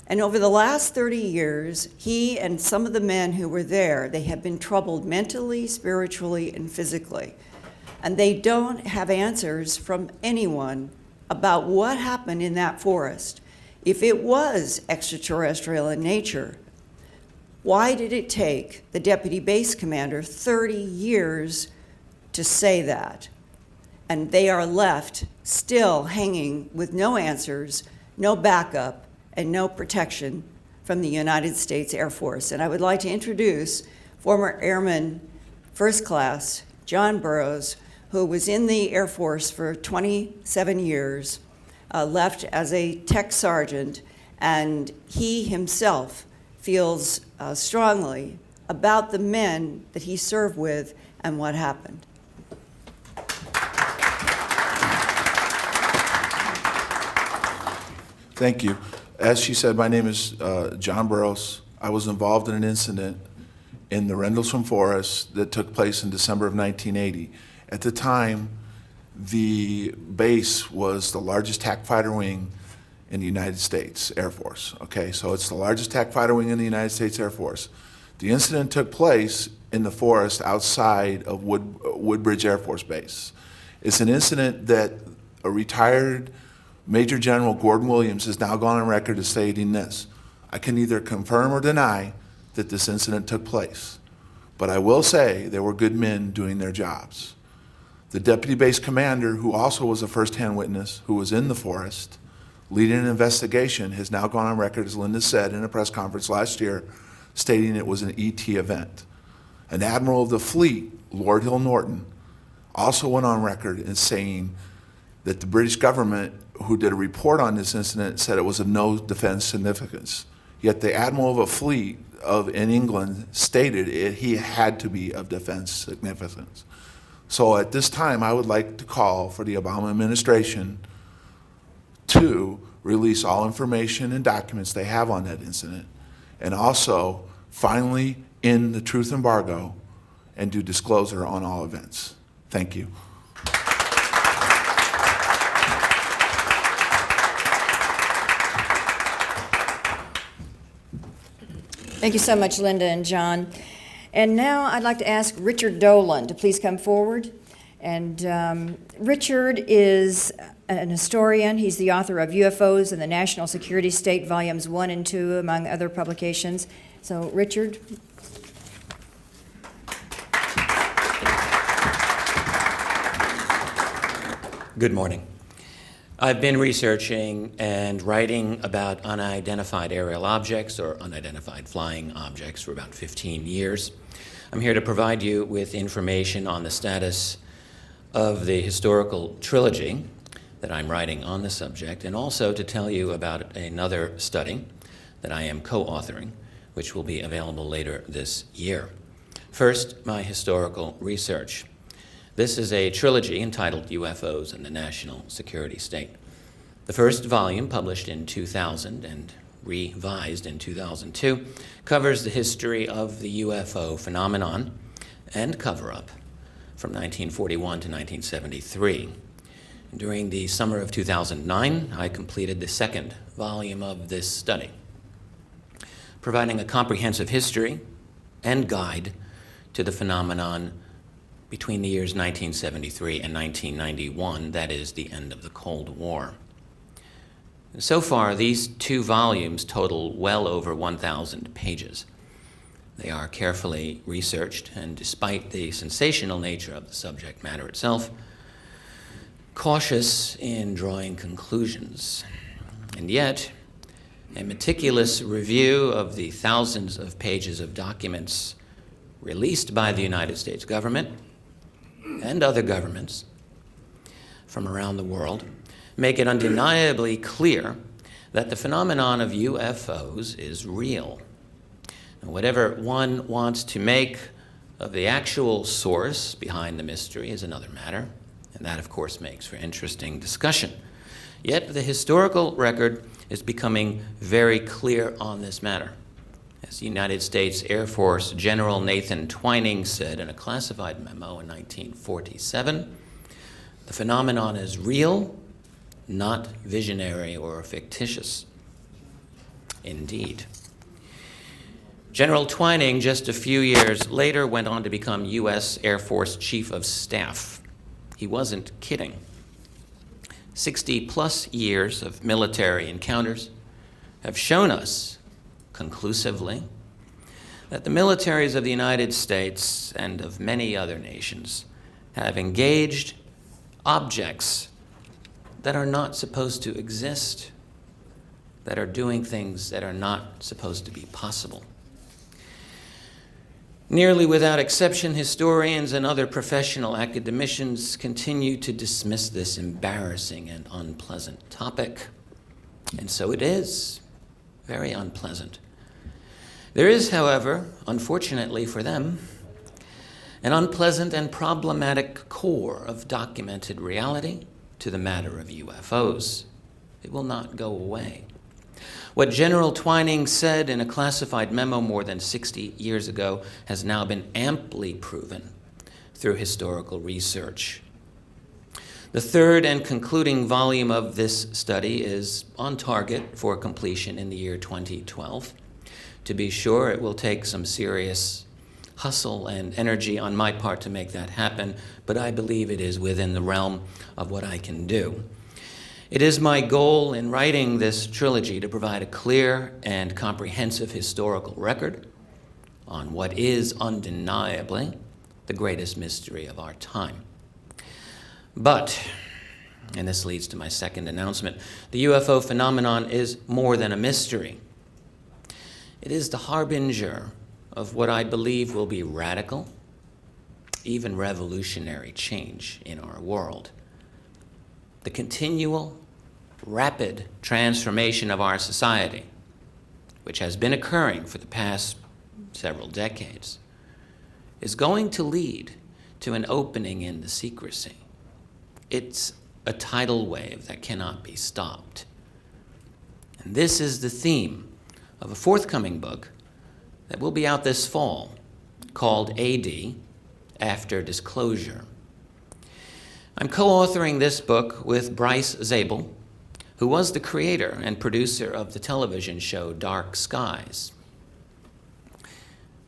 S4: And over the last 30 years, he and some of the men who were there, they have been troubled mentally, spiritually, and physically. And they don't have answers from anyone about what happened in that forest. If it was extraterrestrial in nature, why did it take the deputy base commander 30 years to say that? And they are left still hanging with no answers, no backup, and no protection from the United States Air Force. And I would like to introduce former Airman First Class John Burroughs, who was in the Air Force for 27 years, left as a tech sergeant, and he himself feels strongly about the men that he served with and what happened.
S5: Thank you. As she said, my name is John Burroughs. I was involved in an incident in the Rendlesham Forest that took place in December of 1980. At the time, the base was the largest TAC fighter wing in the United States Air Force. Okay, so it's the largest TAC fighter wing in the United States Air Force. The incident took place in the forest outside of Woodbridge Air Force Base. It's an incident that a retired Major General Gordon Williams has now gone on record as stating this: I can neither confirm or deny that this incident took place, but I will say there were good men doing their jobs. The deputy base commander, who also was a first-hand witness, who was in the forest, leading an investigation, has now gone on record, as Linda said in a press conference last year, stating it was an ET event. An admiral of the fleet, Lord Hill Norton, also went on record in saying that the British government, who did a report on this incident, said it was of no defense significance. Yet the admiral of a fleet in England stated he had to be of defense significance. So at this time, I would like to call for the Obama administration to release all information and documents they have on that incident, and also finally end the truth embargo and do disclosure on all events. Thank you.
S1: Thank you so much, Linda and John. And now I'd like to ask Richard Dolan to please come forward. And Richard is an historian. He's the author of UFOs and the National Security State, Volumes 1 and 2, among other publications. So, Richard.
S6: Good morning. I've been researching and writing about unidentified aerial objects or unidentified flying objects for about 15 years. I'm here to provide you with information on the status of the historical trilogy that I'm writing on the subject, and also to tell you about another study that I am co-authoring, which will be available later this year. First, my historical research. This is a trilogy entitled UFOs and the National Security State. The first volume, published in 2000 and revised in 2002, covers the history of the UFO phenomenon and cover-up from 1941 to 1973. During the summer of 2009, I completed the second volume of this study, providing a comprehensive history and guide to the phenomenon between the years 1973 and 1991, that is, the end of the Cold War. So far, these two volumes total well over 1,000 pages. They are carefully researched, and despite the sensational nature of the subject matter itself, cautious in drawing conclusions. And yet, a meticulous review of the thousands of pages of documents released by the United States government and other governments from around the world make it undeniably clear that the phenomenon of UFOs is real. And whatever one wants to make of the actual source behind the mystery is another matter, and that, of course, makes for interesting discussion. Yet the historical record is becoming very clear on this matter. As the United States Air Force General Nathan Twining said in a classified memo in 1947, the The phenomenon is real, not visionary or fictitious. Indeed. General Twining, just a few years later, went on to become U.S. Air Force Chief of Staff. He wasn't kidding. 60-plus years of military encounters have shown us conclusively that the militaries of the United States and of many other nations have engaged objects that are not supposed to exist, that are doing things that are not supposed to be possible. Nearly without exception, historians and other professional academicians continue to dismiss this embarrassing and unpleasant topic. And so it is very unpleasant. There is, however, unfortunately for them, an unpleasant and problematic core of documented reality to the matter of UFOs. It will not go away. What General Twining said in a classified memo more than 60 years ago has now been amply proven through historical research. The third and concluding volume of this study is on target for completion in the year 2012. To be sure, it will take some serious hustle and energy on my part to make that happen, but I believe it is within the realm of what I can do. It is my goal in writing this trilogy to provide a clear and comprehensive historical record on what is undeniably the greatest mystery of our time. But, and this leads to my second announcement, the UFO phenomenon is more than a mystery. It is the harbinger of what I believe will be radical, even revolutionary change in our world. The continual, rapid transformation of our society, which has been occurring for the past several decades, is going to lead to an opening in the secrecy. It's a tidal wave that cannot be stopped. And this is the theme of a forthcoming book that will be out this fall called AD, After Disclosure. I'm co-authoring this book with Bryce Zabel, who was the creator and producer of the television show Dark Skies.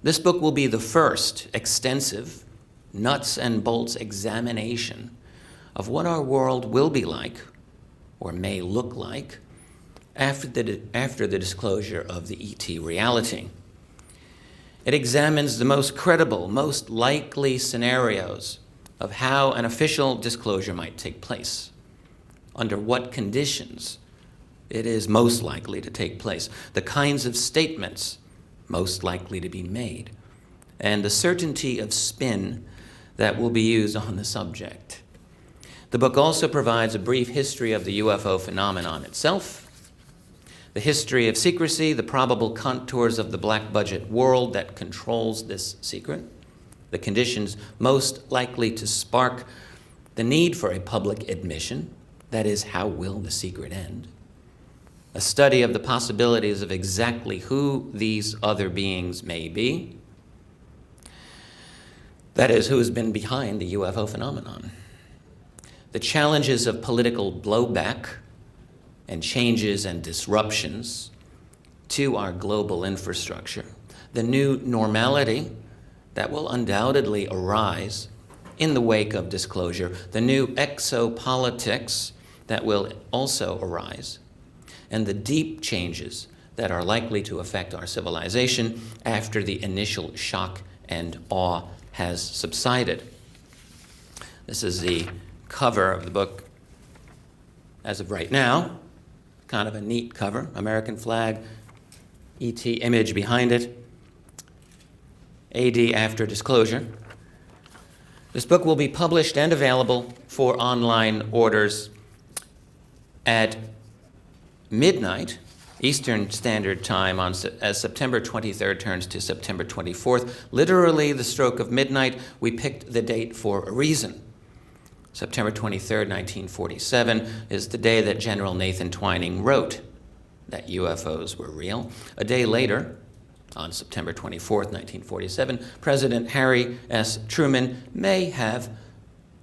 S6: This book will be the first extensive, nuts and bolts examination of what our world will be like, or may look like, after the disclosure of the ET reality. It examines the most credible, most likely scenarios of how an official disclosure might take place, under what conditions it is most likely to take place, the kinds of statements most likely to be made, and the certainty of spin that will be used on the subject. The book also provides a brief history of the UFO phenomenon itself, the history of secrecy, the probable contours of the black budget world that controls this secret, the conditions most likely to spark the need for a public admission, that is, how will the secret end? A study of the possibilities of exactly who these other beings may be, that is, who has been behind the UFO phenomenon. The challenges of political blowback and changes and disruptions to our global infrastructure, the new normality that will undoubtedly arise in the wake of disclosure, the new exopolitics that will also arise, and the deep changes that are likely to affect our civilization after the initial shock and awe has subsided. This is the cover of the book as of right now. Kind of a neat cover, American flag, ET image behind it, AD After Disclosure. This book will be published and available for online orders at midnight Eastern Standard Time as September 23rd turns to September 24th. Literally the stroke of midnight. We picked the date for a reason. September 23rd, 1947 is the day that General Nathan Twining wrote that UFOs were real. A day later, on September 24th, 1947, President Harry S. Truman may have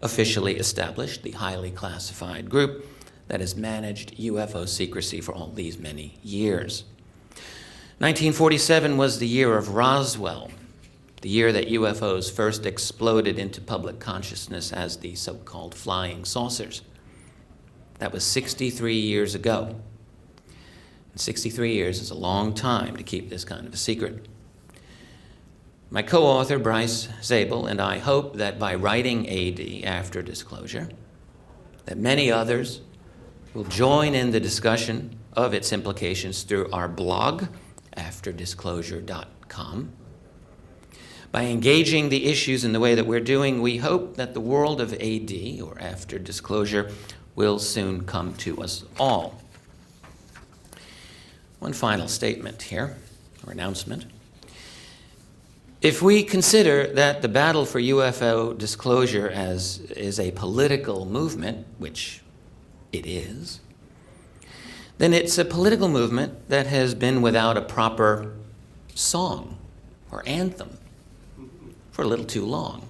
S6: officially established the highly classified group that has managed UFO secrecy for all these many years. 1947 was the year of Roswell, the year that UFOs first exploded into public consciousness as the so-called flying saucers. That was 63 years ago. And 63 years is a long time to keep this kind of a secret. My co-author, Bryce Zabel, and I hope that by writing AD after disclosure, that many others will join in the discussion of its implications through our blog, afterdisclosure.com. By engaging the issues in the way that we're doing, we hope that the world of AD, or after disclosure, will soon come to us all. One final statement here, or announcement. If we consider that the battle for UFO disclosure is a political movement, which it is, then it's a political movement that has been without a proper song or anthem for a little too long.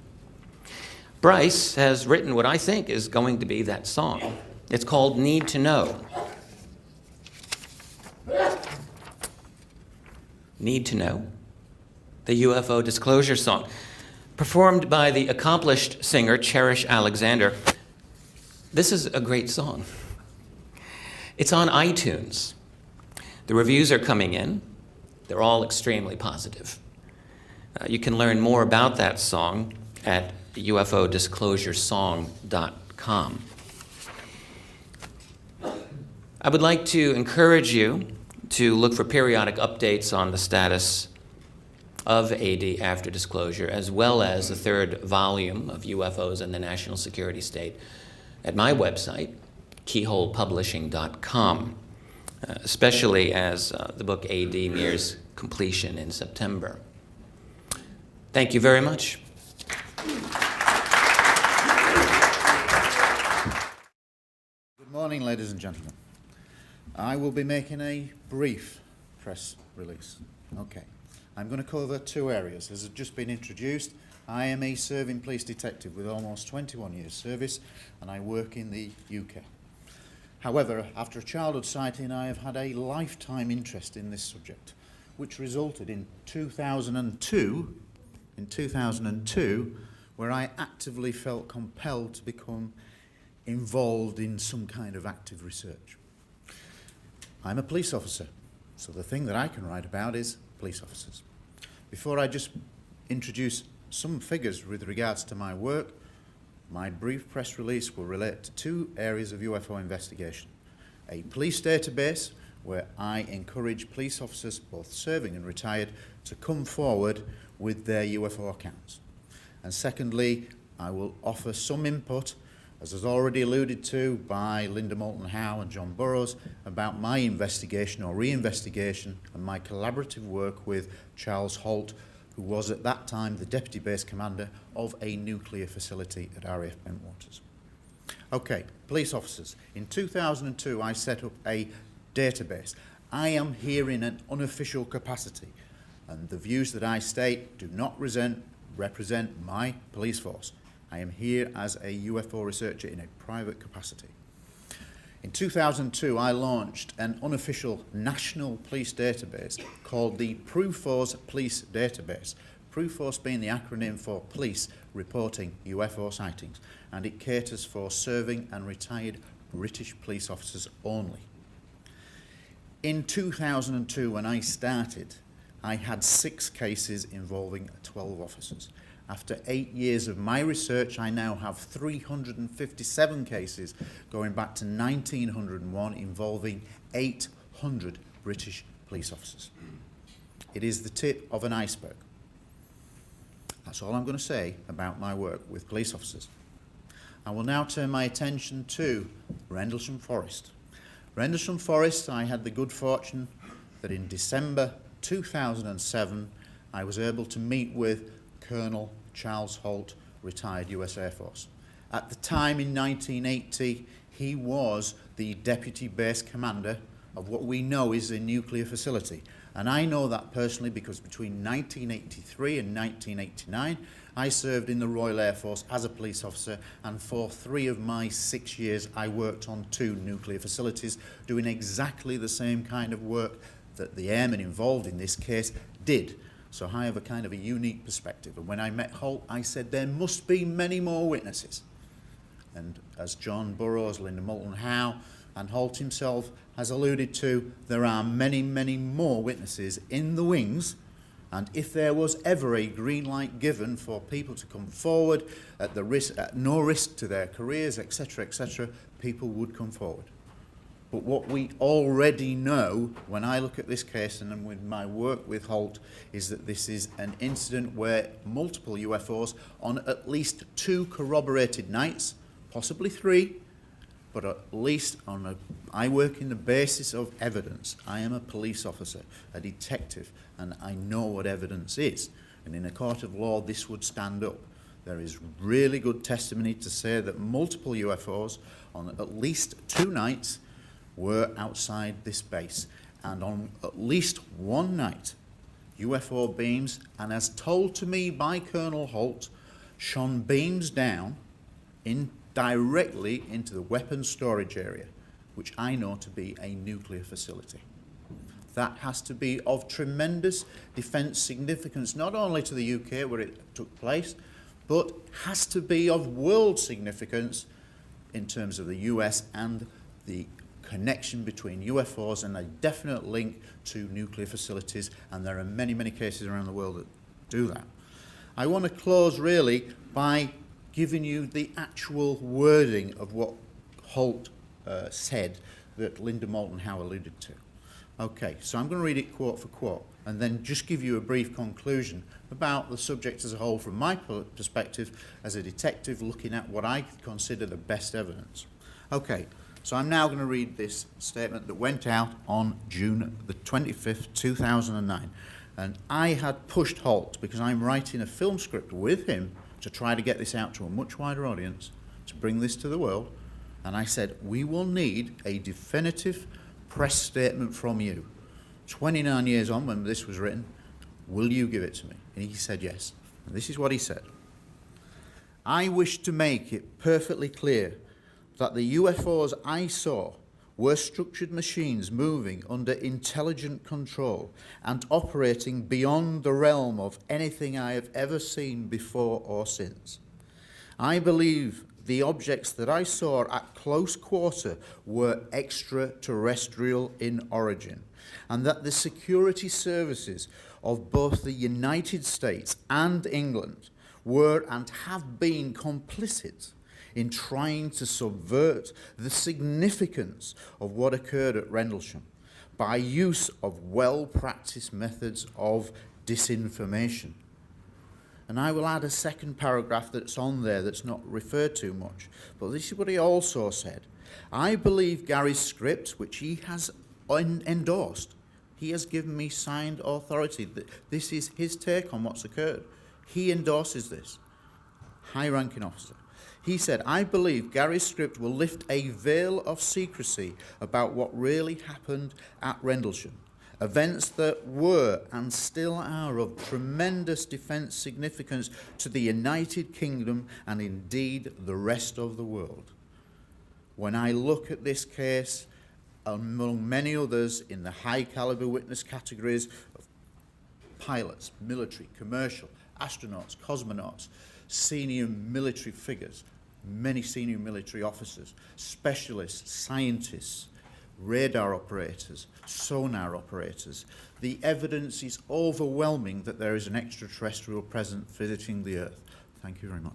S6: Bryce has written what I think is going to be that song. It's called Need to Know. Need to Know, the UFO disclosure song, performed by the accomplished singer Cherish Alexander. This is a great song. It's on iTunes. The reviews are coming in. They're all extremely positive. You can learn more about that song at ufodisclosuresong.com. I would like to encourage you to look for periodic updates on the status of AD after disclosure, as well as the third volume of UFOs and the National Security State at my website, keyholepublishing.com, especially as the book AD nears completion in September. Thank you very much.
S7: Good morning, ladies and gentlemen. I will be making a brief press release. Okay. I'm going to cover two areas. As has just been introduced, I am a serving police detective with almost 21 years service, and I work in the UK. However, after a childhood sighting, I have had a lifetime interest in this subject, which resulted in 2002, where I actively felt compelled to become involved in some kind of active research. I'm a police officer, so the thing that I can write about is police officers. Before I just introduce some figures with regards to my work, my brief press release will relate to two areas of UFO investigation. A police database, where I encourage police officers, both serving and retired, to come forward with their UFO accounts. And secondly, I will offer some input, as was already alluded to by Linda Moulton, Howe and John Burroughs, about my investigation or re-investigation and my collaborative work with Charles Holt, who was at that time the Deputy Base Commander of a nuclear facility at RAF Bentwaters. Okay, police officers. In 2002, I set up a database. I am here in an unofficial capacity, and the views that I state do not represent my police force. I am here as a UFO researcher in a private capacity. In 2002, I launched an unofficial national police database called the PRUFORS Police Database, PRUFORS being the acronym for Police Reporting UFO Sightings, and it caters for serving and retired British police officers only. In 2002, when I started, I had 6 cases involving 12 officers. After 8 years of my research, I now have 357 cases going back to 1901 involving 800 British police officers. It is the tip of an iceberg. That's all I'm going to say about my work with police officers. I will now turn my attention to Rendlesham Forest. Rendlesham Forest, I had the good fortune that in December 2007, I was able to meet with Colonel Charles Holt, retired US Air Force. At the time in 1980, he was the Deputy Base Commander of what we know is a nuclear facility. And I know that personally because between 1983 and 1989, I served in the Royal Air Force as a police officer, and for 3 of my 6 years, I worked on 2 nuclear facilities, doing exactly the same kind of work that the airmen involved in this case did. So I have a kind of a unique perspective. And when I met Holt, I said there must be many more witnesses. And as John Burroughs, Linda Moulton, Howe, and Holt himself has alluded to, there are many, many more witnesses in the wings. And if there was ever a green light given for people to come forward at no risk to their careers, etc., people would come forward. But what we already know, when I look at this case and with my work with Holt, is that this is an incident where multiple UFOs on at least 2 corroborated nights, possibly 3, but at least I work in the basis of evidence. I am a police officer, a detective, and I know what evidence is. And in a court of law, this would stand up. There is really good testimony to say that multiple UFOs on at least 2 nights were outside this base. And on at least 1 night, UFO beams, and as told to me by Colonel Holt, shone beams down directly into the weapons storage area, which I know to be a nuclear facility. That has to be of tremendous defence significance, not only to the UK where it took place, but has to be of world significance in terms of the US and the connection between UFOs and a definite link to nuclear facilities, and there are many, many cases around the world that do that. I want to close really by giving you the actual wording of what Holt said that Linda Moulton Howe alluded to. Okay, so I'm going to read it quote for quote and then just give you a brief conclusion about the subject as a whole from my perspective as a detective looking at what I consider the best evidence. Okay, so I'm now going to read this statement that went out on June the 25th, 2009. And I had pushed Holt, because I'm writing a film script with him to try to get this out to a much wider audience, to bring this to the world. And I said, we will need a definitive press statement from you. 29 years on, when this was written, will you give it to me? And he said yes. And this is what he said. I wish to make it perfectly clear that the UFOs I saw were structured machines moving under intelligent control and operating beyond the realm of anything I have ever seen before or since. I believe the objects that I saw at close quarter were extraterrestrial in origin, and that the security services of both the United States and England were and have been complicit in trying to subvert the significance of what occurred at Rendlesham by use of well-practiced methods of disinformation. And I will add a second paragraph that's on there that's not referred to much, but this is what he also said. I believe Gary's script, which he has endorsed, he has given me signed authority that this is his take on what's occurred. He endorses this, high-ranking officer. He said, I believe Gary's script will lift a veil of secrecy about what really happened at Rendlesham. Events that were and still are of tremendous defence significance to the United Kingdom and indeed the rest of the world. When I look at this case, among many others in the high calibre witness categories of pilots, military, commercial, astronauts, cosmonauts, senior military figures, many senior military officers, specialists, scientists, radar operators, sonar operators, the evidence is overwhelming that there is an extraterrestrial presence visiting the Earth. Thank you very much.